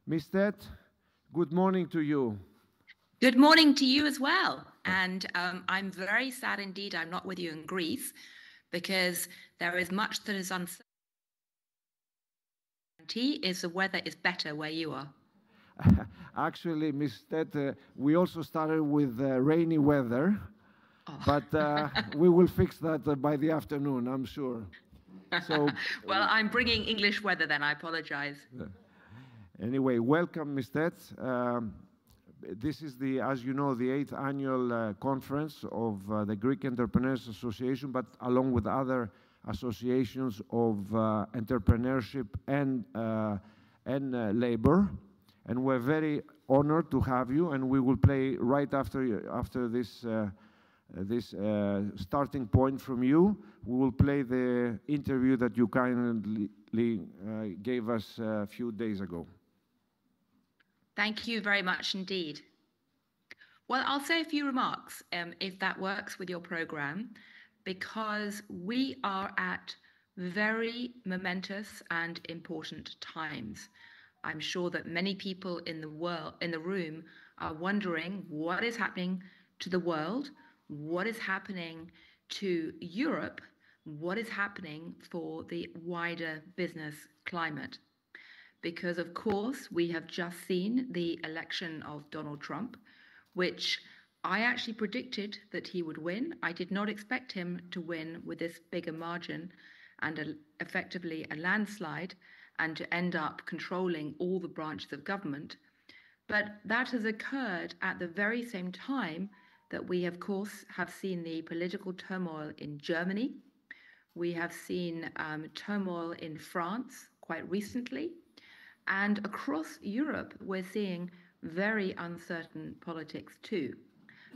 Ms. Tett, good morning to you. Good morning to you as well. And I'm very sad indeed I'm not with you in Greece, because there is much that is uncertain. Is the weather is better where you are? Actually, Ms. Tett, we also started with rainy weather, but we will fix that by the afternoon, I'm sure. So, well, I'm bringing English weather then, I apologize. Anyway, welcome, Ms. Tett. This is as you know, the 8th annual conference of the Greek Entrepreneurs Association, but along with other associations of entrepreneurship and labor. And we're very honored to have you, and we will play right after this starting point from you. We will play the interview that you kindly gave us a few days ago. Thank you very much indeed. Well, I'll say a few remarks, if that works with your program, because we are at very momentous and important times. I'm sure that many people in the room are wondering what is happening to the world, what is happening to Europe, what is happening for the wider business climate. Because, of course, we have just seen the election of Donald Trump, which I actually predicted that he would win. I did not expect him to win with this bigger margin and effectively a landslide, and to end up controlling all the branches of government. But that has occurred at the very same time that we, of course, have seen the political turmoil in Germany. We have seen turmoil in France quite recently. And across Europe, we're seeing very uncertain politics too.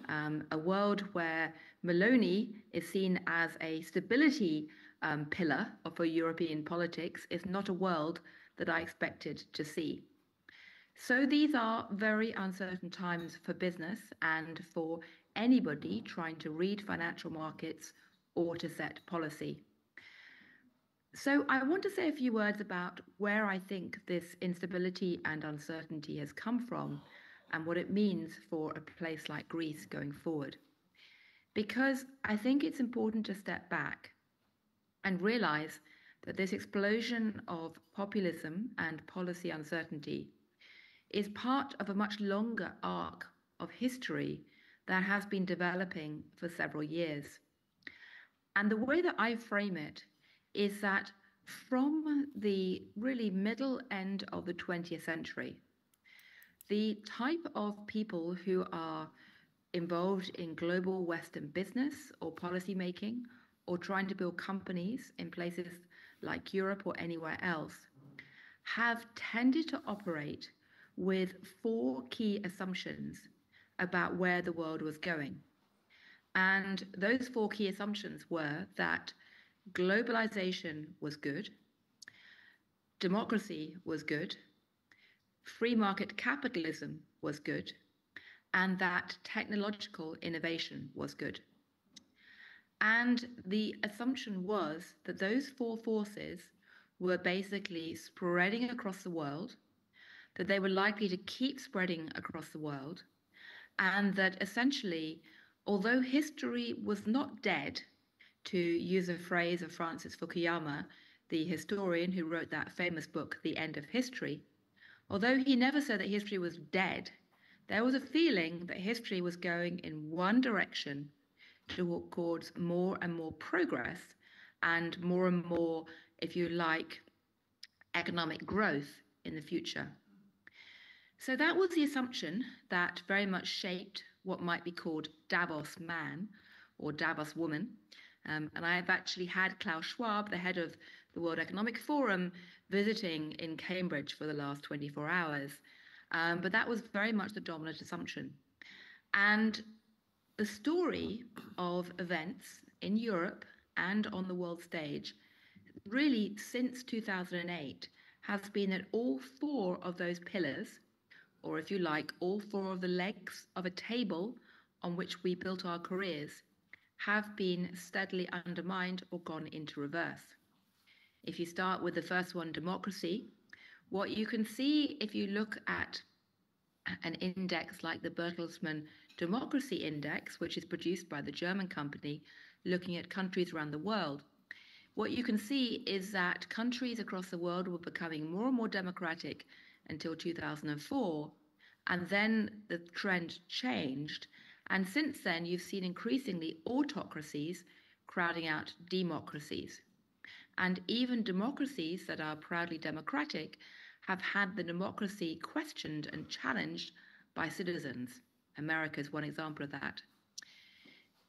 A world where Meloni is seen as a stability pillar for European politics is not a world that I expected to see. So these are very uncertain times for business and for anybody trying to read financial markets or to set policy. So I want to say a few words about where I think this instability and uncertainty has come from and what it means for a place like Greece going forward. Because I think it's important to step back and realize that this explosion of populism and policy uncertainty is part of a much longer arc of history that has been developing for several years. And the way that I frame it is that from the really middle end of the 20th century, the type of people who are involved in global Western business or policy making, or trying to build companies in places like Europe or anywhere else, have tended to operate with 4 key assumptions about where the world was going. And those 4 key assumptions were that globalization was good, democracy was good, free market capitalism was good, and that technological innovation was good. And the assumption was that those 4 forces were basically spreading across the world, that they were likely to keep spreading across the world, and that essentially, although history was not dead, to use a phrase of Francis Fukuyama, the historian who wrote that famous book, The End of History, although he never said that history was dead, there was a feeling that history was going in one direction towards more and more progress and more, if you like, economic growth in the future. So that was the assumption that very much shaped what might be called Davos man or Davos woman. And I have actually had Klaus Schwab, the head of the World Economic Forum, visiting in Cambridge for the last 24 hours. But that was very much the dominant assumption. And the story of events in Europe and on the world stage, really since 2008, has been that all 4 of those pillars, or if you like, all 4 of the legs of a table on which we built our careers, have been steadily undermined or gone into reverse. If you start with the first one, democracy, What you can see if you look at an index like the Bertelsmann Democracy Index, which is produced by the German company, looking at countries around the world, what you can see is that countries across the world were becoming more and more democratic until 2004, and then the trend changed. And since then, you've seen increasingly autocracies crowding out democracies. And even democracies that are proudly democratic have had the democracy questioned and challenged by citizens. America is one example of that.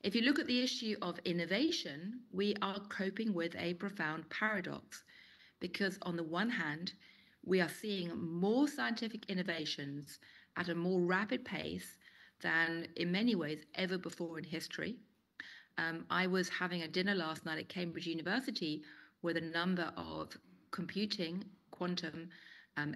If you look at the issue of innovation, we are coping with a profound paradox, because on the one hand, we are seeing more scientific innovations at a more rapid pace than in many ways ever before in history. I was having a dinner last night at Cambridge University with a number of computing, quantum,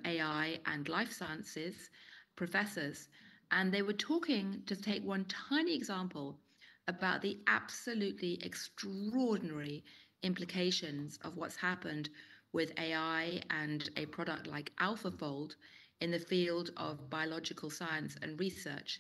AI and life sciences professors, and they were talking, to take one tiny example, about the absolutely extraordinary implications of what's happened with AI and a product like AlphaFold in the field of biological science and research.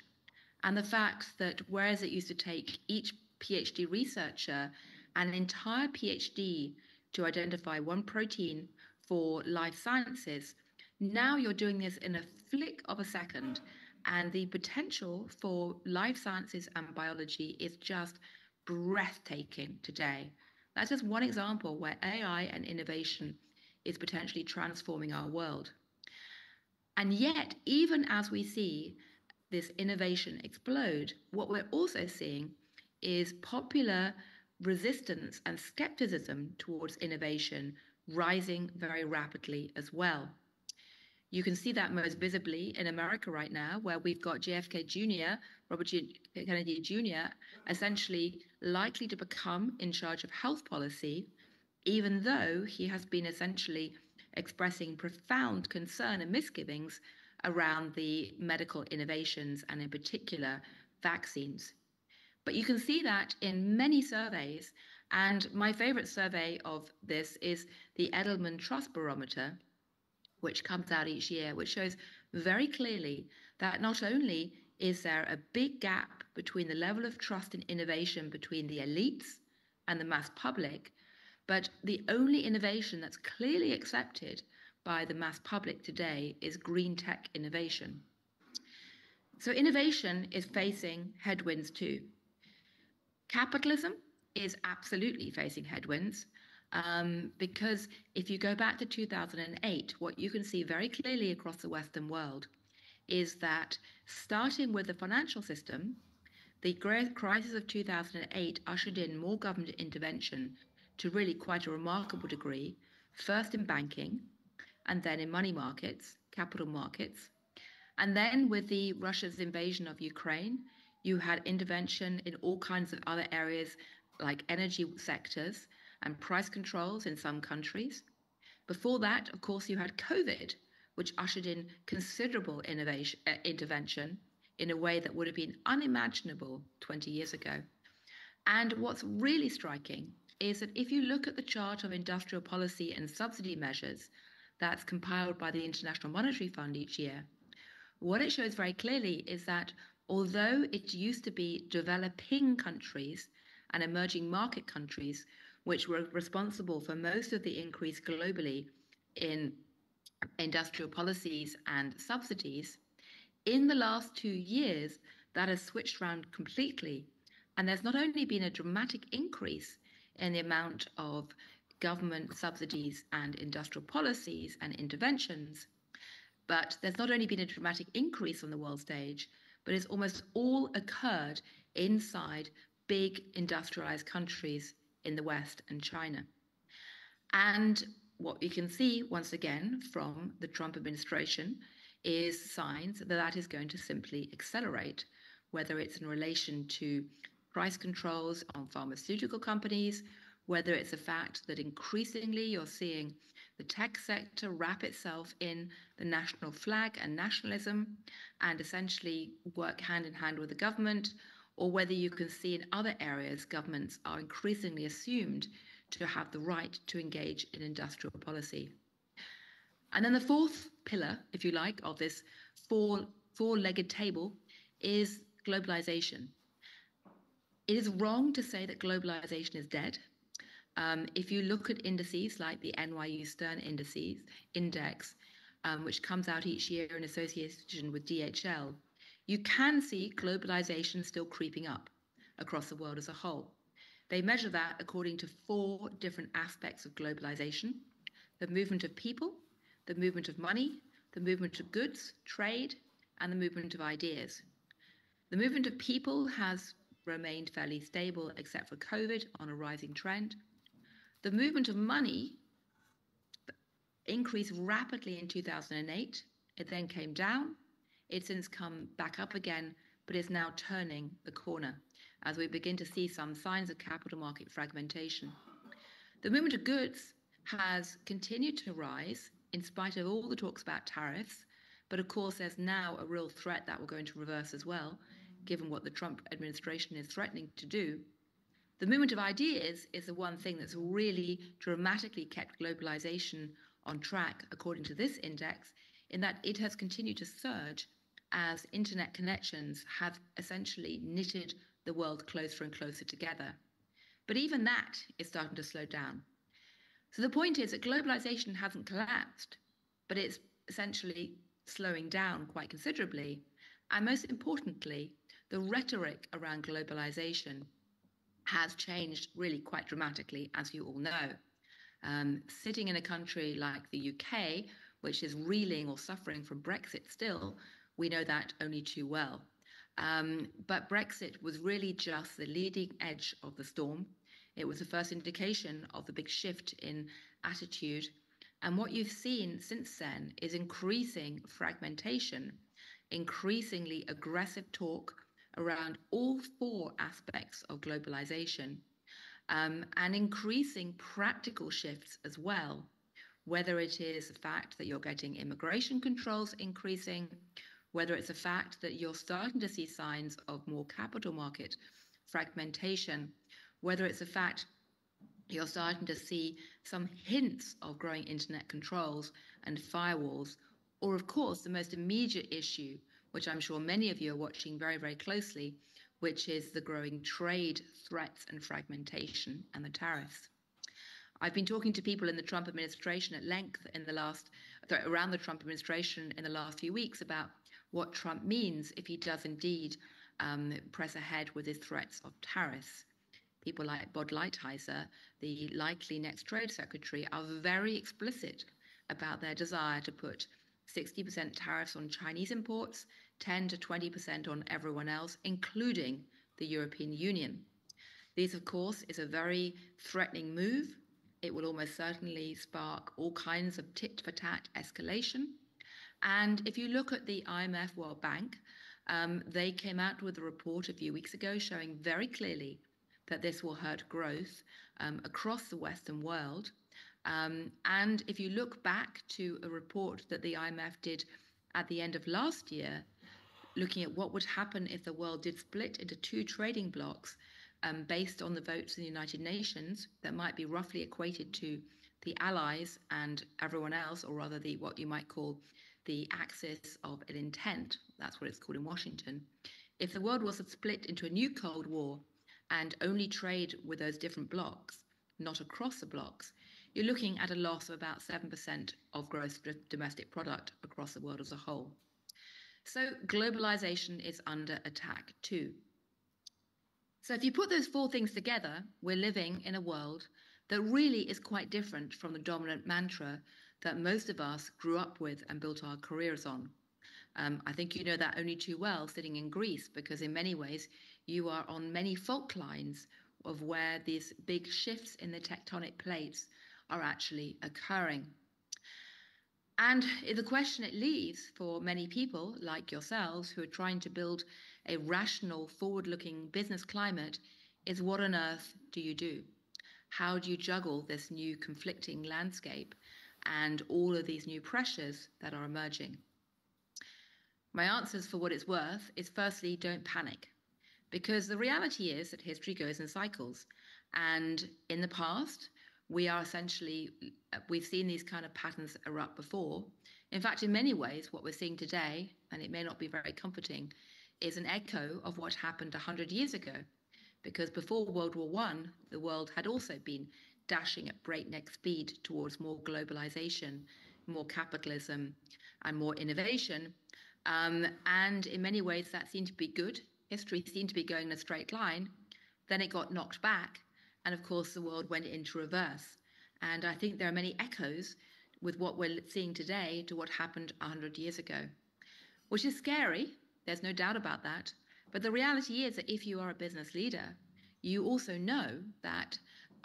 And the fact that whereas it used to take each PhD researcher an entire PhD to identify one protein for life sciences, now you're doing this in a flick of a second. And the potential for life sciences and biology is just breathtaking today. That's just one example where AI and innovation is potentially transforming our world. And yet, even as we see this innovation explode, what we're also seeing is popular resistance and skepticism towards innovation rising very rapidly as well. You can see that most visibly in America right now, where we've got JFK Jr., Robert Kennedy Jr., essentially likely to become in charge of health policy, even though he has been essentially expressing profound concern and misgivings around the medical innovations and in particular vaccines. But you can see that in many surveys, and my favorite survey of this is the Edelman Trust Barometer, which comes out each year, which shows very clearly that not only is there a big gap between the level of trust and innovation between the elites and the mass public, but the only innovation that's clearly accepted by the mass public today is green tech innovation. So innovation is facing headwinds too. Capitalism is absolutely facing headwinds. Because if you go back to 2008, what you can see very clearly across the Western world is that starting with the financial system, the crisis of 2008 ushered in more government intervention to really quite a remarkable degree, first in banking, and then in money markets, capital markets. And then with the Russia's invasion of Ukraine, you had intervention in all kinds of other areas like energy sectors and price controls in some countries. Before that, of course, you had COVID, which ushered in considerable intervention in a way that would have been unimaginable 20 years ago. And what's really striking is that if you look at the chart of industrial policy and subsidy measures that's compiled by the International Monetary Fund each year, what it shows very clearly is that although it used to be developing countries and emerging market countries which were responsible for most of the increase globally in industrial policies and subsidies, in the last 2 years, that has switched around completely. And there's not only been a dramatic increase in the amount of government subsidies and industrial policies and interventions, but there's not only been a dramatic increase on the world stage, but it's almost all occurred inside big industrialized countries in the West and China. And what we can see once again from the Trump administration is signs that that is going to simply accelerate, whether it's in relation to price controls on pharmaceutical companies, whether it's the fact that increasingly you're seeing the tech sector wrap itself in the national flag and nationalism and essentially work hand in hand with the government, or whether you can see in other areas governments are increasingly assumed to have the right to engage in industrial policy. And then the fourth pillar, if you like, of this four-legged table is globalization. It is wrong to say that globalization is dead. If you look at indices like the NYU Stern Index, which comes out each year in association with DHL, you can see globalization still creeping up across the world as a whole. They measure that according to 4 different aspects of globalization: the movement of people, the movement of money, the movement of goods, trade, and the movement of ideas. The movement of people has remained fairly stable except for COVID, on a rising trend. The movement of money increased rapidly in 2008. It then came down. It's since come back up again, but is now turning the corner as we begin to see some signs of capital market fragmentation. The movement of goods has continued to rise in spite of all the talks about tariffs, but of course there's now a real threat that will go into reverse as well, given what the Trump administration is threatening to do. The movement of ideas is the one thing that's really dramatically kept globalization on track, according to this index, in that it has continued to surge as internet connections have essentially knitted the world closer and closer together. But even that is starting to slow down. So the point is that globalization hasn't collapsed, but it's essentially slowing down quite considerably. And most importantly, the rhetoric around globalization has changed really quite dramatically, as you all know. Sitting in a country like the UK, which is reeling or suffering from Brexit still, we know that only too well. But Brexit was really just the leading edge of the storm. It was the first indication of the big shift in attitude. And what you've seen since then is increasing fragmentation, increasingly aggressive talk around all 4 aspects of globalization, and increasing practical shifts as well, whether it is the fact that you're getting immigration controls increasing, whether it's the fact that you're starting to see signs of more capital market fragmentation, whether it's the fact you're starting to see some hints of growing internet controls and firewalls, or of course the most immediate issue, which I'm sure many of you are watching very, very closely, which is the growing trade threats and fragmentation and the tariffs. I've been talking to people in the Trump administration at length around the Trump administration in the last few weeks about what Trump means if he does indeed press ahead with his threats of tariffs. People like Bod Lighthizer, the likely next trade secretary, are very explicit about their desire to put 60% tariffs on Chinese imports, 10 to 20% on everyone else, including the European Union. This, of course, is a very threatening move. It will almost certainly spark all kinds of tit-for-tat escalation. And if you look at the IMF World Bank, they came out with a report a few weeks ago showing very clearly that this will hurt growth across the Western world. And if you look back to a report that the IMF did at the end of last year, looking at what would happen if the world did split into 2 trading blocks based on the votes in the United Nations that might be roughly equated to the allies and everyone else, or rather what you might call the axis of an intent, that's what it's called in Washington. If the world was split into a new Cold War and only trade with those different blocks, not across the blocks, you're looking at a loss of about 7% of gross domestic product across the world as a whole. So globalization is under attack too. So if you put those 4 things together, we're living in a world that really is quite different from the dominant mantra that most of us grew up with and built our careers on. I think you know that only too well sitting in Greece, because in many ways you are on many fault lines of where these big shifts in the tectonic plates are actually occurring. And the question it leaves for many people like yourselves who are trying to build a rational, forward-looking business climate is, what on earth do you do? How do you juggle this new conflicting landscape and all of these new pressures that are emerging? My answers, for what it's worth, is firstly, don't panic. Because the reality is that history goes in cycles. And in the past, we are essentially, we've seen these kind of patterns erupt before. In fact, in many ways, what we're seeing today, and it may not be very comforting, is an echo of what happened 100 years ago. Because before World War I, the world had also been dashing at breakneck speed towards more globalization, more capitalism, and more innovation. And in many ways, that seemed to be good. History seemed to be going in a straight line. Then it got knocked back. And of course, the world went into reverse. And I think there are many echoes with what we're seeing today to what happened 100 years ago, which is scary. There's no doubt about that. But the reality is that if you are a business leader, you also know that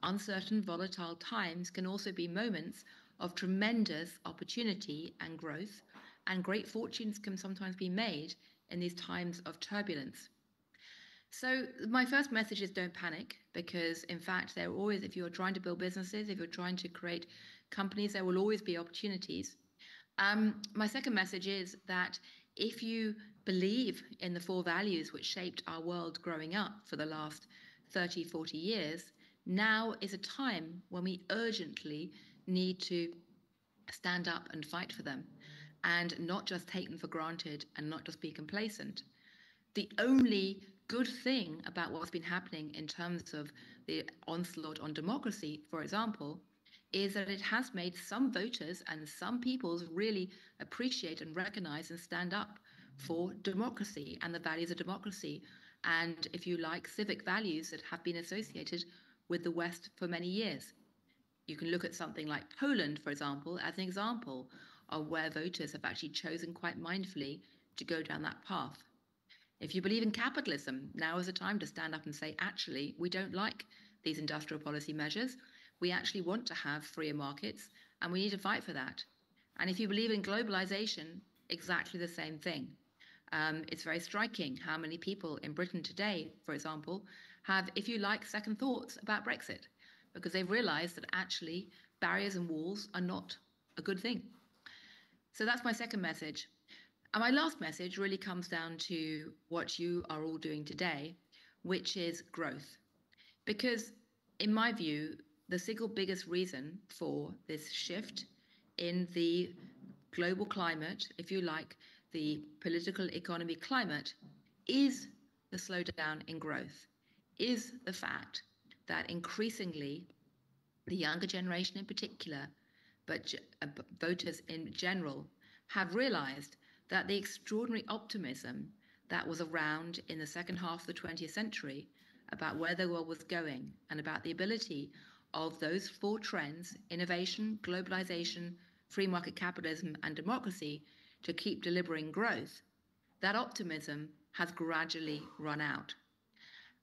uncertain, volatile times can also be moments of tremendous opportunity and growth, and great fortunes can sometimes be made in these times of turbulence. So my first message is don't panic, because in fact, there are always, if you're trying to build businesses, if you're trying to create companies, there will always be opportunities. My second message is that if you believe in the 4 values which shaped our world growing up for the last 30, 40 years, now is a time when we urgently need to stand up and fight for them, and not just take them for granted and not just be complacent. The only good thing about what's been happening in terms of the onslaught on democracy, for example, is that it has made some voters and some peoples really appreciate and recognize and stand up for democracy and the values of democracy. And if you like, civic values that have been associated with the West for many years. You can look at something like Poland, for example, as an example of where voters have actually chosen quite mindfully to go down that path. If you believe in capitalism, now is the time to stand up and say, actually, we don't like these industrial policy measures. We actually want to have freer markets, and we need to fight for that. And if you believe in globalization, exactly the same thing. It's very striking how many people in Britain today, for example, have, if you like, second thoughts about Brexit, because they've realized that actually barriers and walls are not a good thing. So that's my second message. And my last message really comes down to what you are all doing today, which is growth. Because in my view, the single biggest reason for this shift in the global climate, if you like, the political economy climate, is the slowdown in growth, is the fact that increasingly the younger generation in particular, but voters in general, have realized that the extraordinary optimism that was around in the second half of the 20th century about where the world was going and about the ability of those 4 trends, innovation, globalization, free market capitalism, and democracy, to keep delivering growth, that optimism has gradually run out.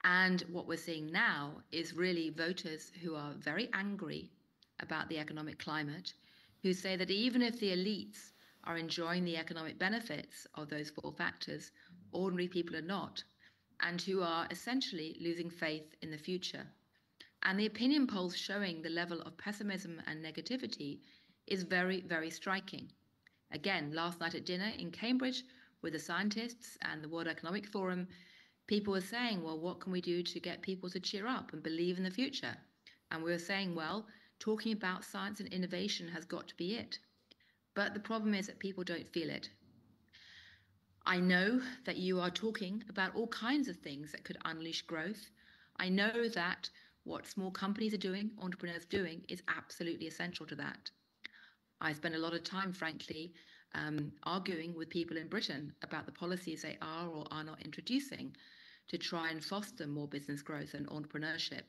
And what we're seeing now is really voters who are very angry about the economic climate, who say that even if the elites are enjoying the economic benefits of those 4 factors, ordinary people are not, and who are essentially losing faith in the future. And the opinion polls showing the level of pessimism and negativity is very, very striking. Again, last night at dinner in Cambridge with the scientists and the World Economic Forum, people were saying, well, what can we do to get people to cheer up and believe in the future? And we were saying, well, talking about science and innovation has got to be it. But the problem is that people don't feel it. I know that you are talking about all kinds of things that could unleash growth. I know that what small companies are doing, entrepreneurs doing, is absolutely essential to that. I spend a lot of time, frankly, arguing with people in Britain about the policies they are or are not introducing to try and foster more business growth and entrepreneurship.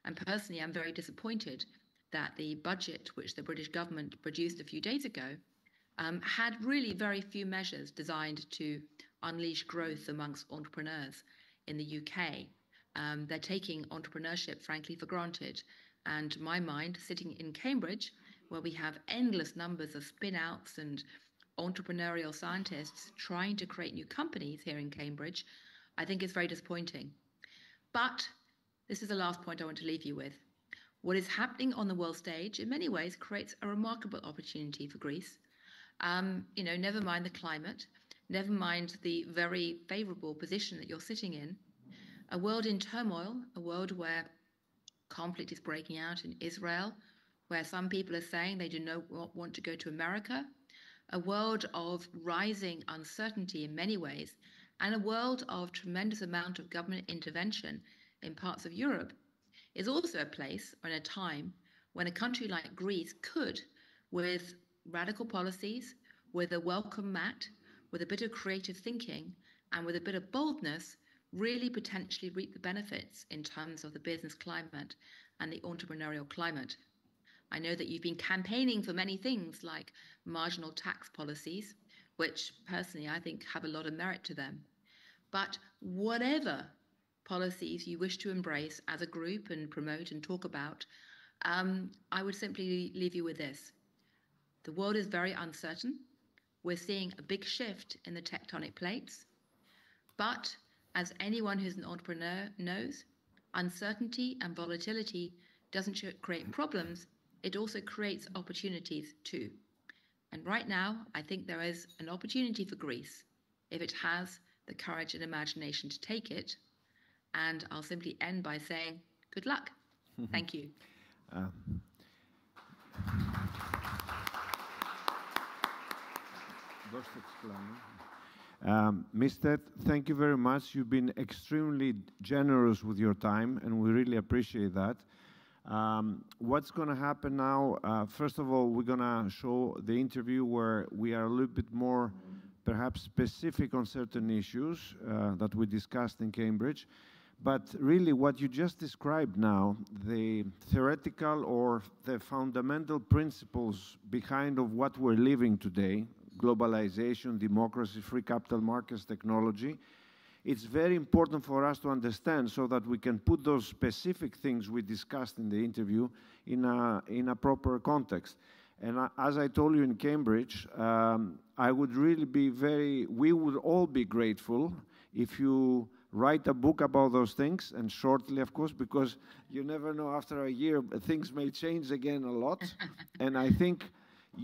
And personally, I'm very disappointed that the budget which the British government produced a few days ago had really very few measures designed to unleash growth amongst entrepreneurs in the UK. They're taking entrepreneurship, frankly, for granted. And to my mind, sitting in Cambridge, where we have endless numbers of spin-outs and entrepreneurial scientists trying to create new companies here in Cambridge, I think it's very disappointing. But this is the last point I want to leave you with. What is happening on the world stage, in many ways, creates a remarkable opportunity for Greece. Never mind the climate, never mind the very favorable position that you're sitting in. A world in turmoil, a world where conflict is breaking out in Israel, where some people are saying they do not want to go to America, a world of rising uncertainty in many ways, and a world of tremendous amount of government intervention in parts of Europe, is also a place or in a time when a country like Greece could, with radical policies, with a welcome mat, with a bit of creative thinking, and with a bit of boldness, really potentially reap the benefits in terms of the business climate and the entrepreneurial climate. I know that you've been campaigning for many things like marginal tax policies, which personally I think have a lot of merit to them. But whatever policies you wish to embrace as a group and promote and talk about, I would simply leave you with this. The world is very uncertain. We're seeing a big shift in the tectonic plates. But as anyone who's an entrepreneur knows, uncertainty and volatility doesn't create problems, it also creates opportunities too. And right now, I think there is an opportunity for Greece if it has the courage and imagination to take it. And I'll simply end by saying, good luck. Thank you. Ms. Tett, thank you very much. You've been extremely generous with your time, and we really appreciate that. What's going to happen now, first of all, we're going to show the interview where we are a little bit more perhaps specific on certain issues that we discussed in Cambridge. But really what you just described now, the theoretical or the fundamental principles behind of what we're living today, globalization, democracy, free capital markets, technology, it's very important for us to understand so that we can put those specific things we discussed in the interview in a proper context. And as I told you in Cambridge, I would really be we would all be grateful if you write a book about those things, and shortly, of course, because you never know, after a year, things may change again a lot. And I think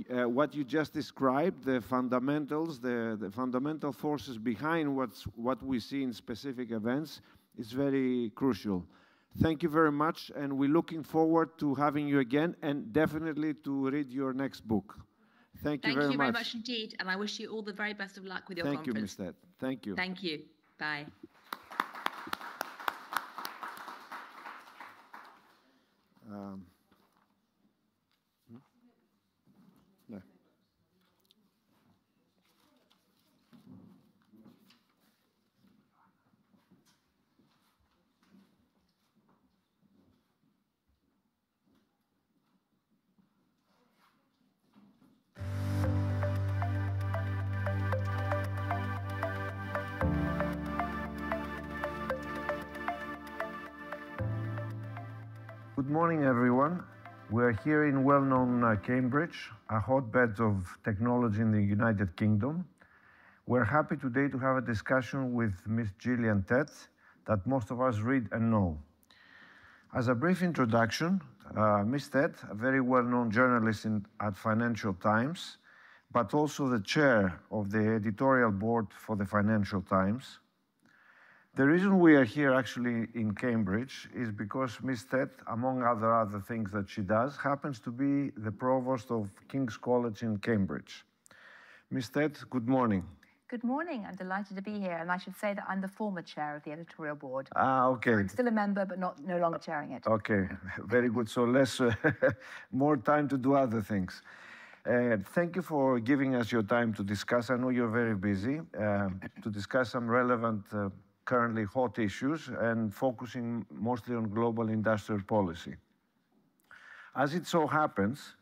what you just described, the fundamentals, the fundamental forces behind what we see in specific events is very crucial. Thank you very much, and we're looking forward to having you again, and definitely to read your next book. Thank you very much. Thank you very much indeed, and I wish you all the very best of luck with your conference. Thank you, Ms. Tett. Thank you. Thank you. Bye. No. Good morning, everyone. We're here in well-known Cambridge, a hotbed of technology in the United Kingdom. We're happy today to have a discussion with Ms. Gillian Tett that most of us read and know. As a brief introduction, Ms. Tett, a very well-known journalist at Financial Times, but also the chair of the editorial board for the Financial Times. The reason we are here actually in Cambridge is because Ms. Tett, among other things that she does, happens to be the Provost of King's College in Cambridge. Ms. Tett, good morning. Good morning. I'm delighted to be here, and I should say that I'm the former chair of the editorial board. Okay. I'm still a member, but no longer chairing it. Okay, very good. So less, more time to do other things. Thank you for giving us your time to discuss. I know you're very busy, to discuss some relevant currently hot issues and focusing mostly on global industrial policy. As it so happens,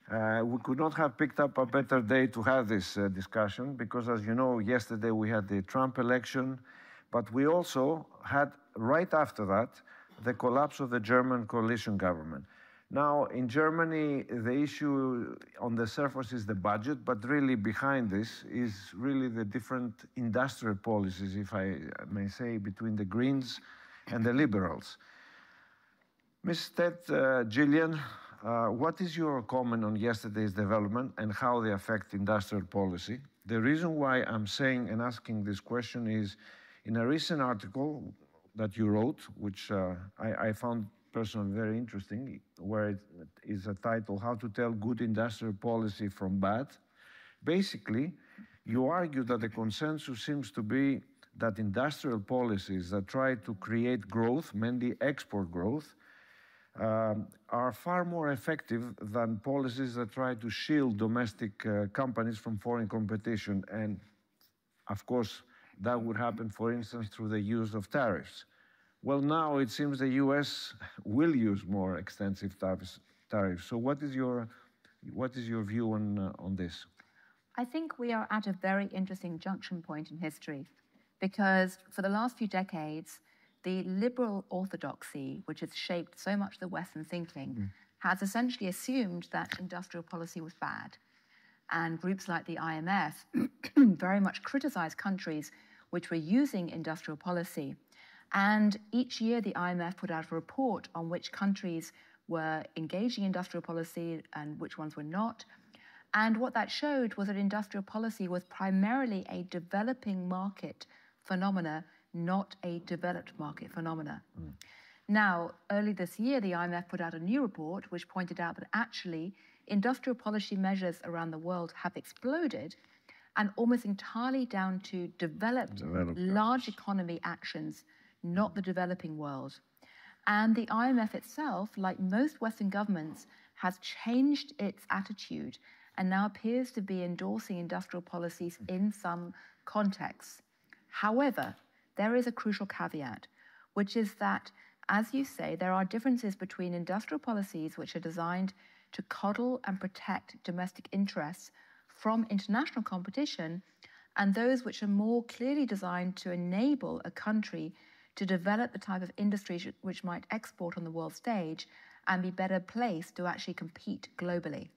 we could not have picked up a better day to have this discussion because, as you know, yesterday we had the Trump election, but we also had, right after that, the collapse of the German coalition government. Now, in Germany, the issue on the surface is the budget, but really behind this is really the different industrial policies, if I may say, between the Greens and the Liberals. Ms. Tett, Gillian, what is your comment on yesterday's development and how they affect industrial policy? The reason why I'm saying and asking this question is, in a recent article that you wrote, which I found personally very interesting, where it is a title, How to Tell Good Industrial Policy from Bad. Basically, you argue that the consensus seems to be that industrial policies that try to create growth, mainly export growth, are far more effective than policies that try to shield domestic companies from foreign competition. And of course, that would happen, for instance, through the use of tariffs. Well, now it seems the US will use more extensive tariffs. So what is your view on this? I think we are at a very interesting junction point in history, because for the last few decades, the liberal orthodoxy, which has shaped so much of the Western thinking, has essentially assumed that industrial policy was bad. And groups like the IMF very much criticized countries which were using industrial policy. And each year, the IMF put out a report on which countries were engaging in industrial policy and which ones were not. And what that showed was that industrial policy was primarily a developing market phenomena, not a developed market phenomena. Now, early this year, the IMF put out a new report which pointed out that actually industrial policy measures around the world have exploded, and almost entirely down to developed large economy actions, not the developing world. And the IMF itself, like most Western governments, has changed its attitude and now appears to be endorsing industrial policies in some contexts. However, there is a crucial caveat, which is that, as you say, there are differences between industrial policies which are designed to coddle and protect domestic interests from international competition, and those which are more clearly designed to enable a country to develop the type of industry which might export on the world stage and be better placed to actually compete globally.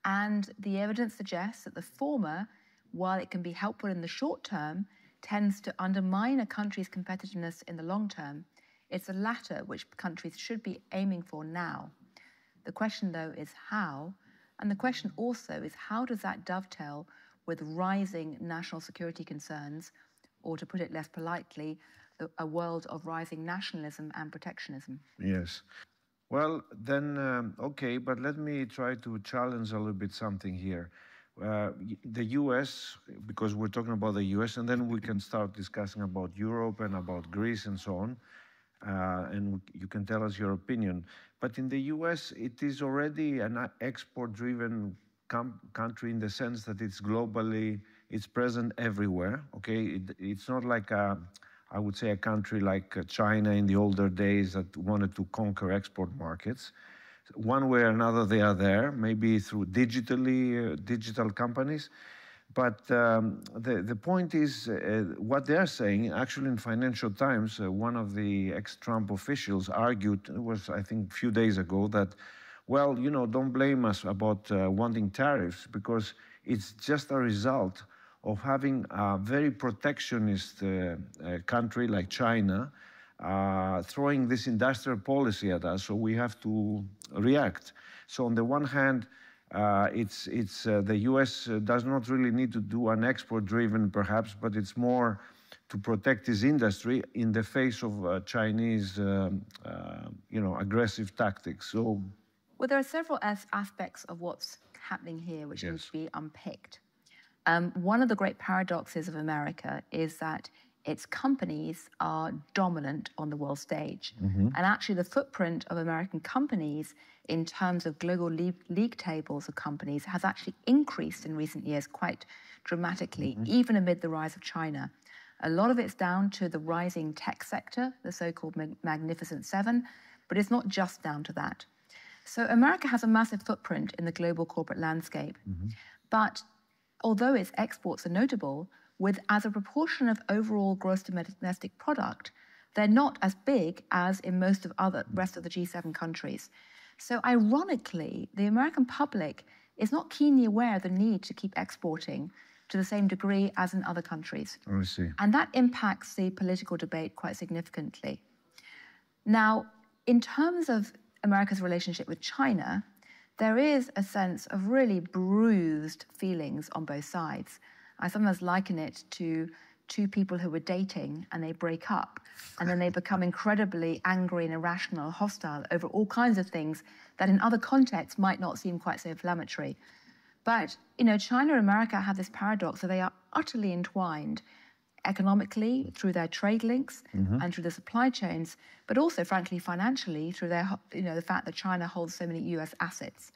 And the evidence suggests that the former, while it can be helpful in the short term, tends to undermine a country's competitiveness in the long term. It's the latter which countries should be aiming for now. The question, though, is how? And the question also is, how does that dovetail with rising national security concerns, or to put it less politely, a world of rising nationalism and protectionism? Yes. Well, then, okay, but let me try to challenge a little bit something here. The US, because we're talking about the US, and then we can start discussing about Europe and about Greece and so on, and you can tell us your opinion. But in the US, it is already an export-driven country in the sense that it's globally, it's present everywhere, okay? It's not like I would say a country like China in the older days that wanted to conquer export markets. One way or another, they are there, maybe through digital companies. But the point is, what they're saying, actually in Financial Times, one of the ex-Trump officials argued, it was, I think, a few days ago, that, well, you know, don't blame us about wanting tariffs, because it's just a result of having a very protectionist country like China throwing this industrial policy at us, so we have to react. So on the one hand, the US does not really need to do an export-driven, perhaps, but it's more to protect its industry in the face of Chinese, aggressive tactics. So, well, there are several aspects of what's happening here which need to be unpicked. One of the great paradoxes of America is that its companies are dominant on the world stage. And actually the footprint of American companies in terms of global league tables of companies has actually increased in recent years quite dramatically, even amid the rise of China. A lot of it's down to the rising tech sector, the so-called Magnificent Seven, but it's not just down to that. So America has a massive footprint in the global corporate landscape. But although its exports are notable, as a proportion of overall gross domestic product, they're not as big as in most of rest of the G7 countries. So ironically, the American public is not keenly aware of the need to keep exporting to the same degree as in other countries. I see. And that impacts the political debate quite significantly. Now, in terms of America's relationship with China, there is a sense of really bruised feelings on both sides. I sometimes liken it to two people who were dating and they break up, and then they become incredibly angry and irrational, hostile over all kinds of things that in other contexts might not seem quite so inflammatory. But, you know, China and America have this paradox that they are utterly entwined economically through their trade links and through the supply chains, but also, frankly, financially through their, you know, the fact that China holds so many US assets.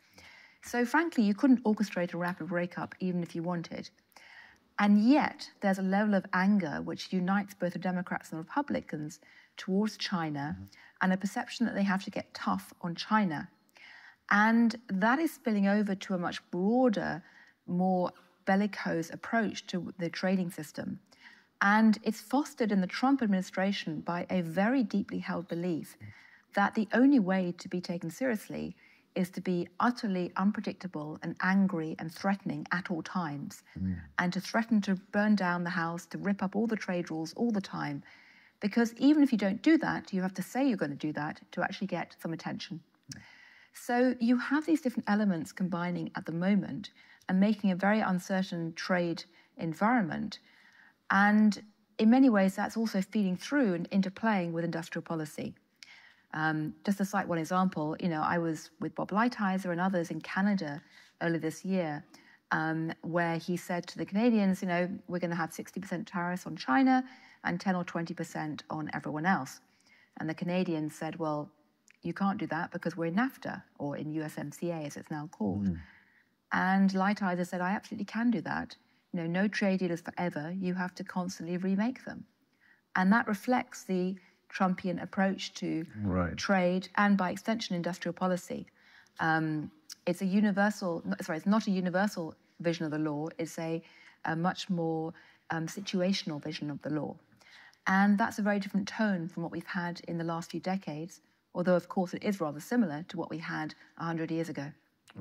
So, frankly, you couldn't orchestrate a rapid breakup even if you wanted. And yet, there's a level of anger which unites both the Democrats and the Republicans towards China and a perception that they have to get tough on China. And that is spilling over to a much broader, more bellicose approach to the trading system. And it's fostered in the Trump administration by a very deeply held belief that the only way to be taken seriously is to be utterly unpredictable and angry and threatening at all times, and to threaten to burn down the house, to rip up all the trade rules all the time. Because even if you don't do that, you have to say you're going to do that to actually get some attention. So you have these different elements combining at the moment and making a very uncertain trade environment. And in many ways, that's also feeding through and interplaying with industrial policy. Just to cite one example, you know, I was with Bob Lighthizer and others in Canada earlier this year, where he said to the Canadians, you know, we're going to have 60% tariffs on China and 10 or 20% on everyone else. And the Canadians said, well, you can't do that because we're in NAFTA, or in USMCA, as it's now called. And Lighthizer said, I absolutely can do that. You know, no trade deal is forever. You have to constantly remake them. And that reflects the Trumpian approach to trade and, by extension, industrial policy. It's a universal, sorry, it's not a universal vision of the law. It's a much more situational vision of the law. And that's a very different tone from what we've had in the last few decades, although, of course, it is rather similar to what we had 100 years ago.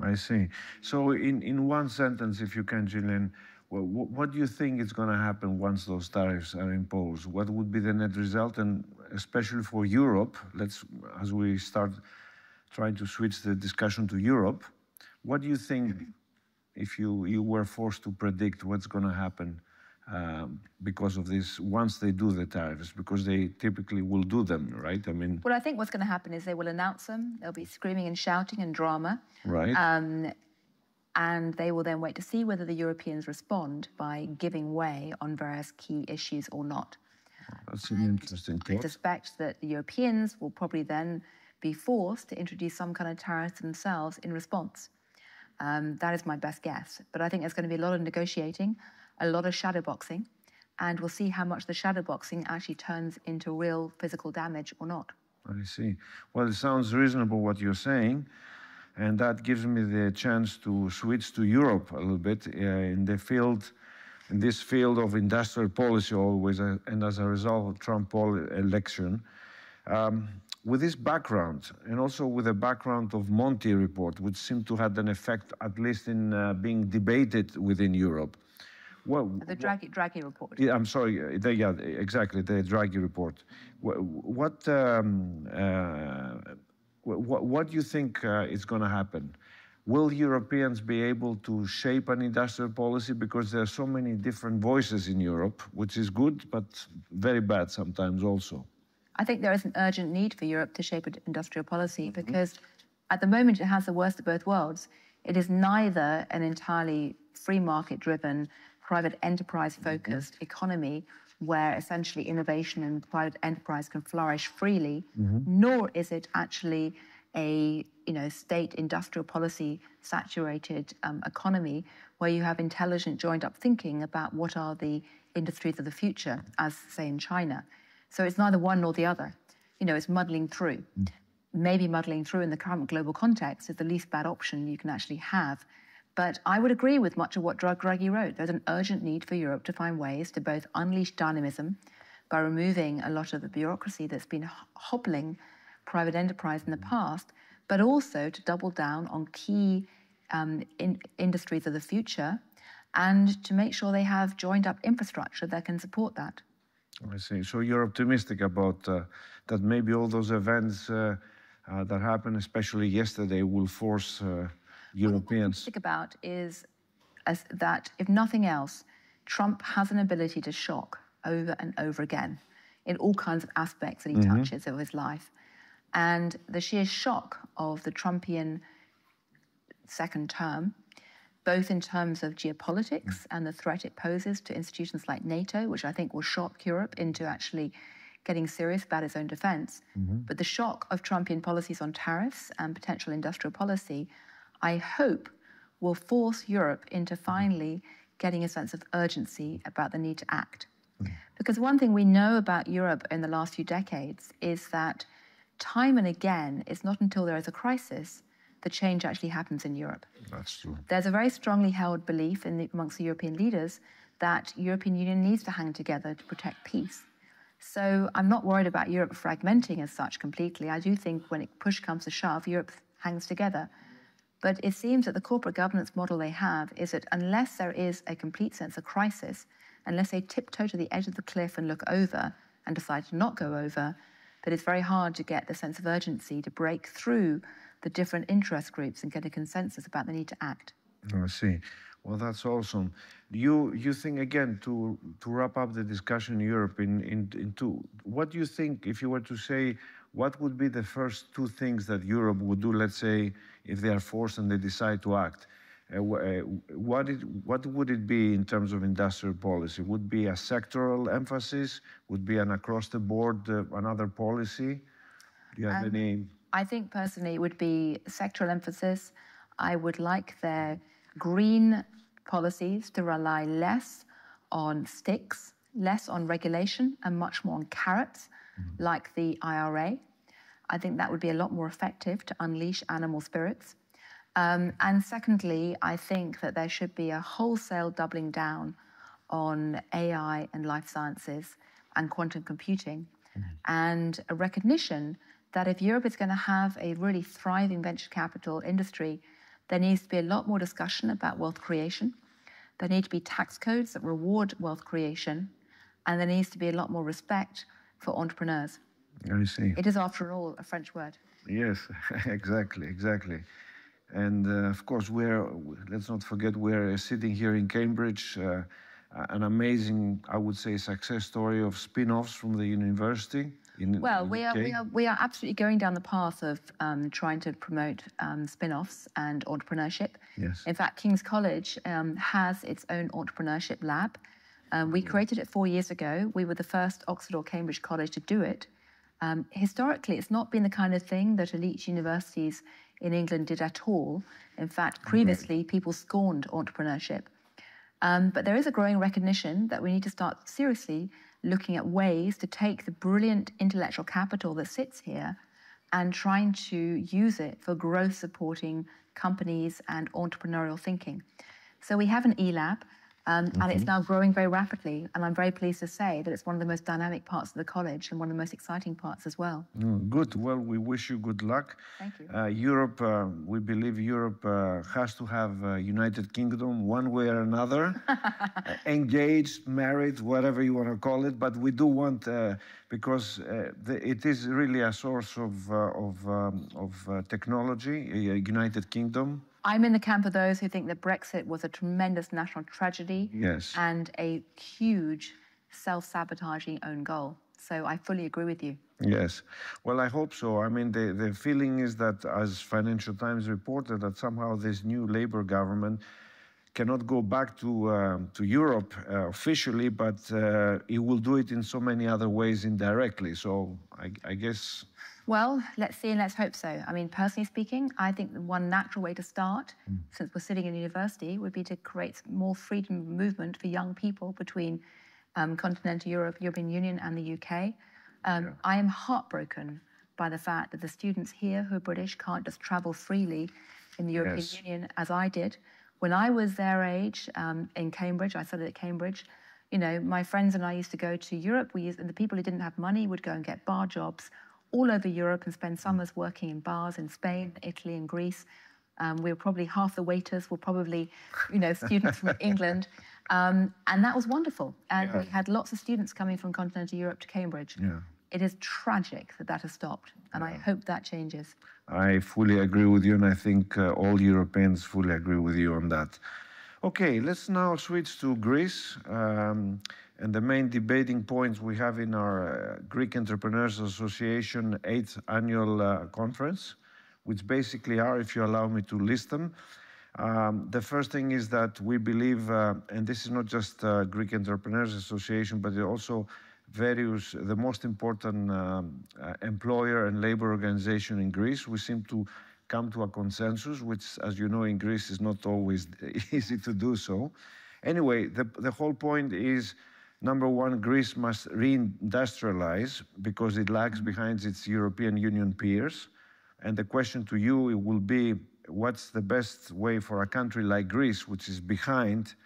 I see. So in one sentence, if you can, Gillian, what do you think is going to happen once those tariffs are imposed? What would be the net result? And especially for Europe, as we start trying to switch the discussion to Europe, what do you think, if you were forced to predict what's going to happen because of this, once they do the tariffs, because they typically will do them, right? I mean... Well, I think what's going to happen is they will announce them. There'll be screaming and shouting and drama. Right. And they will then wait to see whether the Europeans respond by giving way on various key issues or not. That's an interesting thought. I suspect that the Europeans will probably then be forced to introduce some kind of tariffs themselves in response. That is my best guess. But I think there's going to be a lot of negotiating, a lot of shadowboxing, and we'll see how much the shadowboxing actually turns into real physical damage or not. I see. Well, it sounds reasonable what you're saying. And that gives me the chance to switch to Europe a little bit in this field of industrial policy always, and as a result of the Trump election. With this background, and also with the background of Monti report, which seemed to have an effect, at least in being debated within Europe. Well, the Draghi report. Yeah, I'm sorry. Yeah, exactly, the Draghi report. What do you think is going to happen? Will Europeans be able to shape an industrial policy? Because there are so many different voices in Europe, which is good, but very bad sometimes also. I think there is an urgent need for Europe to shape an industrial policy because at the moment it has the worst of both worlds. It is neither an entirely free market-driven, private enterprise-focused economy where essentially innovation and private enterprise can flourish freely, nor is it actually a state industrial policy saturated economy where you have intelligent joined-up thinking about what are the industries of the future, as say in China. So it's neither one nor the other. It's muddling through. Maybe muddling through in the current global context is the least bad option you can actually have. But I would agree with much of what Draghi wrote. There's an urgent need for Europe to find ways to both unleash dynamism by removing a lot of the bureaucracy that's been hobbling private enterprise in the past, but also to double down on key industries of the future and to make sure they have joined-up infrastructure that can support that. I see. So you're optimistic about that maybe all those events that happened, especially yesterday, will force Europeans. What I'm optimistic about is that, if nothing else, Trump has an ability to shock. over and over again in all kinds of aspects that he touches of his life. And the sheer shock of the Trumpian second term, both in terms of geopolitics and the threat it poses to institutions like NATO, which I think will shock Europe into actually getting serious about its own defense. But the shock of Trumpian policies on tariffs and potential industrial policy, I hope, will force Europe into finally getting a sense of urgency about the need to act. Because one thing we know about Europe in the last few decades is that time and again, it's not until there is a crisis that change actually happens in Europe. That's true. There's a very strongly held belief amongst the European leaders that European Union needs to hang together to protect peace. So I'm not worried about Europe fragmenting as such completely. I do think when push comes to shove, Europe hangs together. But it seems that the corporate governance model they have is that unless there is a complete sense of crisis, unless they tiptoe to the edge of the cliff and look over and decide to not go over, that it's very hard to get the sense of urgency to break through the different interest groups and get a consensus about the need to act. I see. Well, that's awesome. You think, again, to wrap up the discussion in Europe in two, what do you think, if you were to say, what would be the first two things that Europe would do, let's say, if they are forced and they decide to act? What would it be in terms of industrial policy? Would it be a sectoral emphasis? Would it be an across-the-board, another policy? Do you have any? I think personally it would be sectoral emphasis. I would like their green policies to rely less on sticks, less on regulation, and much more on carrots, like the IRA. I think that would be a lot more effective to unleash animal spirits. And secondly, I think that there should be a wholesale doubling down on AI and life sciences and quantum computing, and a recognition that if Europe is going to have a really thriving venture capital industry, there needs to be a lot more discussion about wealth creation. There need to be tax codes that reward wealth creation, and there needs to be a lot more respect for entrepreneurs. I see. It is, after all, a French word. Yes, exactly. And of course, let's not forget, we're sitting here in Cambridge, an amazing, I would say, success story of spin-offs from the university. Well, we are absolutely going down the path of trying to promote spin-offs and entrepreneurship. Yes. In fact, King's College has its own entrepreneurship lab. We created it 4 years ago. We were the first Oxford or Cambridge college to do it. Historically, it's not been the kind of thing that elite universities in England did at all. In fact, previously, people scorned entrepreneurship. But there is a growing recognition that we need to start seriously looking at ways to take the brilliant intellectual capital that sits here and trying to use it for growth supporting companies and entrepreneurial thinking. So we have an e-lab, and it's now growing very rapidly. And I'm very pleased to say that it's one of the most dynamic parts of the college and one of the most exciting parts as well. Good. Well, we wish you good luck. Thank you. Europe, we believe Europe has to have a United Kingdom one way or another, engaged, married, whatever you want to call it. But we do want, because it is really a source of technology, a United Kingdom. I'm in the camp of those who think that Brexit was a tremendous national tragedy and a huge self-sabotaging own goal. So I fully agree with you. Yes. Well, I hope so. I mean, the feeling is that, as Financial Times reported, that somehow this new Labour government cannot go back to Europe officially, but it will do it in so many other ways indirectly. So I guess... Well, let's see and let's hope so. I mean, personally speaking, I think the one natural way to start, since we're sitting in university, would be to create more freedom of movement for young people between continental Europe, European Union and the UK. I am heartbroken by the fact that the students here who are British can't just travel freely in the European Union as I did. When I was their age in Cambridge, I studied at Cambridge, you know, my friends and I used to go to Europe. And the people who didn't have money would go and get bar jobs all over Europe and spend summers working in bars in Spain, Italy, and Greece. We were probably half the waiters were probably, you know, students from England. And that was wonderful. And we had lots of students coming from continental Europe to Cambridge. It is tragic that that has stopped. And I hope that changes. I fully agree with you. And I think all Europeans fully agree with you on that. Okay, let's now switch to Greece. And the main debating points we have in our Greek Entrepreneurs Association 8th annual conference, which basically are, if you allow me to list them. The first thing is that we believe, and this is not just Greek Entrepreneurs Association, but also the most important employer and labor organization in Greece. We seem to come to a consensus, which, as you know, in Greece is not always easy to do so. Anyway, the whole point is, number one, Greece must reindustrialize because it lags behind its European Union peers. And the question to you will be, what's the best way for a country like Greece, which is behind,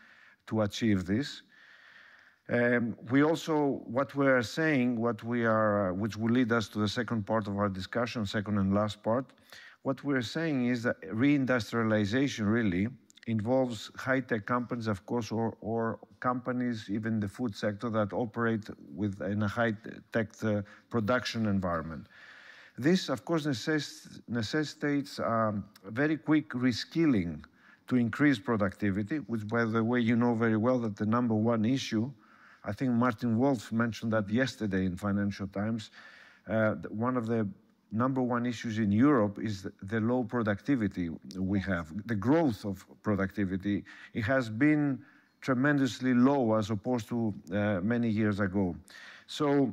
to achieve this? We also, what we are saying, which will lead us to the second part of our discussion, second and last part, what we're saying is that reindustrialization really involves high-tech companies, of course, or companies, even the food sector, that operate in a high-tech production environment. This, of course, necessitates very quick reskilling to increase productivity, which, by the way, you know very well that the number one issue, I think Martin Wolf mentioned that yesterday in Financial Times, one of the number one issues in Europe is the low productivity we have, the growth of productivity. It has been tremendously low as opposed to many years ago. So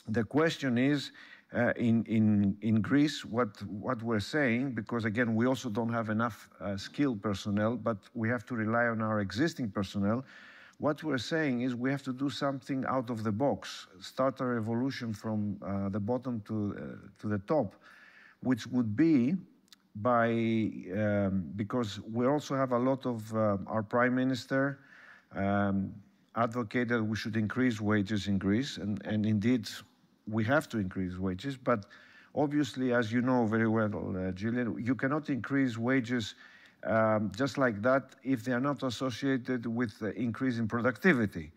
the question is, in Greece, what we're saying, because again, we also don't have enough skilled personnel, but we have to rely on our existing personnel. What we're saying is we have to do something out of the box, start a revolution from the bottom to the top, which would be because we also have a lot of our Prime Minister advocated we should increase wages in Greece, and indeed we have to increase wages, but obviously, as you know very well, Gillian, you cannot increase wages just like that if they are not associated with the increase in productivity.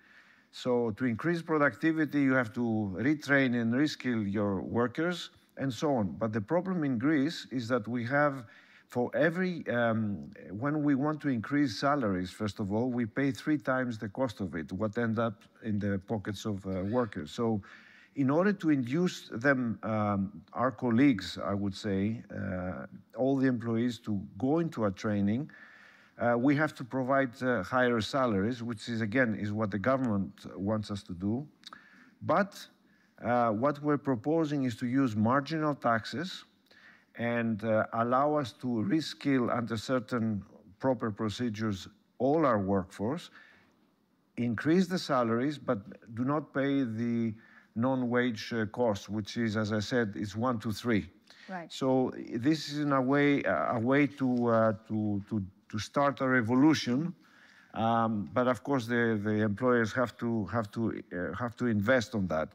So to increase productivity, you have to retrain and reskill your workers and so on. But the problem in Greece is that we have, for every, when we want to increase salaries, first of all, we pay 3 times the cost of it, what end up in the pockets of workers. So in order to induce them, our colleagues, I would say, all the employees to go into a training, we have to provide higher salaries, which is, again, is what the government wants us to do. But what we're proposing is to use marginal taxes and allow us to reskill under certain proper procedures all our workforce, increase the salaries, but do not pay the non-wage costs, which is, as I said, is 1 to 3. Right. So this is in a way to start a revolution, but of course the employers have to invest on that,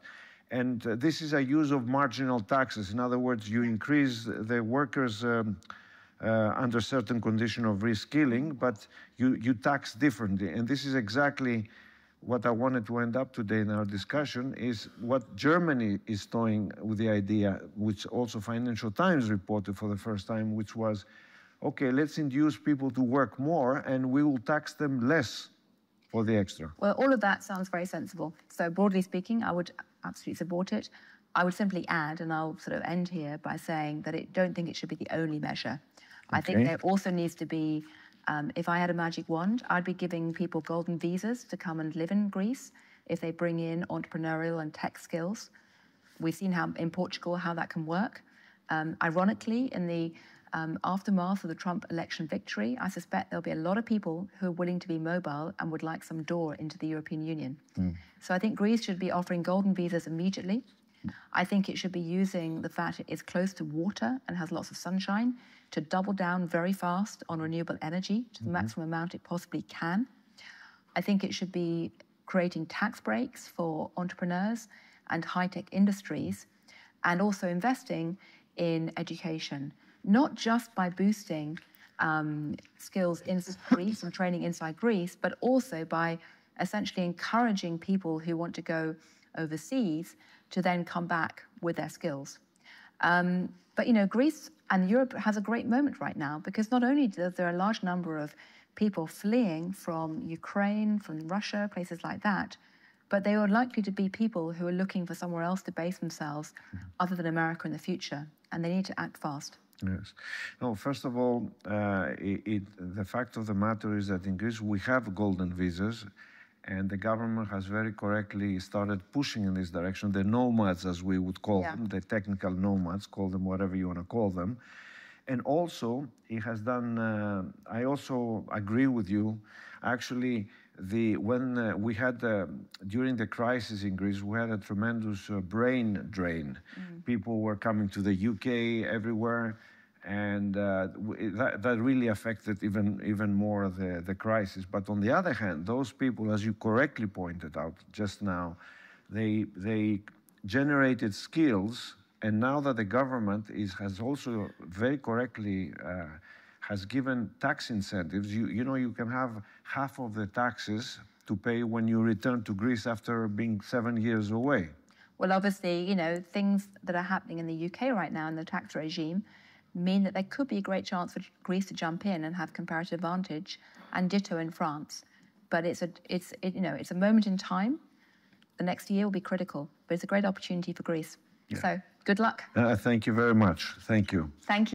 and this is a use of marginal taxes. In other words, you increase the workers under certain condition of reskilling, but you tax differently, and this is exactly what I wanted to end up today in our discussion is what Germany is toying with the idea, which also Financial Times reported for the first time, which was, okay, let's induce people to work more and we will tax them less for the extra. Well, all of that sounds very sensible. So broadly speaking, I would absolutely support it. I would simply add, and I'll sort of end here by saying that I don't think it should be the only measure. Okay. I think there also needs to be, if I had a magic wand, I'd be giving people golden visas to come and live in Greece if they bring in entrepreneurial and tech skills. We've seen how in Portugal how that can work. Ironically, in the aftermath of the Trump election victory, I suspect there'll be a lot of people who are willing to be mobile and would like some door into the European Union. So I think Greece should be offering golden visas immediately. I think it should be using the fact it is close to water and has lots of sunshine to double down very fast on renewable energy to the maximum amount it possibly can. I think it should be creating tax breaks for entrepreneurs and high-tech industries, and also investing in education, not just by boosting skills in Greece and training inside Greece, but also by essentially encouraging people who want to go overseas to then come back with their skills. But, you know, Greece and Europe has a great moment right now, because not only is there a large number of people fleeing from Ukraine, from Russia, places like that, but they are likely to be people who are looking for somewhere else to base themselves other than America in the future, and they need to act fast. Yes. No, first of all, the fact of the matter is that in Greece we have golden visas, and the government has very correctly started pushing in this direction. The nomads, as we would call them, the technical nomads, call them whatever you want to call them. And also, it has done, I also agree with you, actually, when we had, during the crisis in Greece, we had a tremendous brain drain. People were coming to the UK, everywhere, and that really affected even more the crisis. But on the other hand, those people, as you correctly pointed out just now, they generated skills, and now that the government has also very correctly has given tax incentives, you know, you can have half of the taxes to pay when you return to Greece after being 7 years away. Well, obviously, you know, things that are happening in the UK right now in the tax regime mean that there could be a great chance for Greece to jump in and have comparative advantage, and ditto in France. But it's a moment in time. The next year will be critical, but it's a great opportunity for Greece. Yeah. So good luck. Thank you very much. Thank you. Thank you.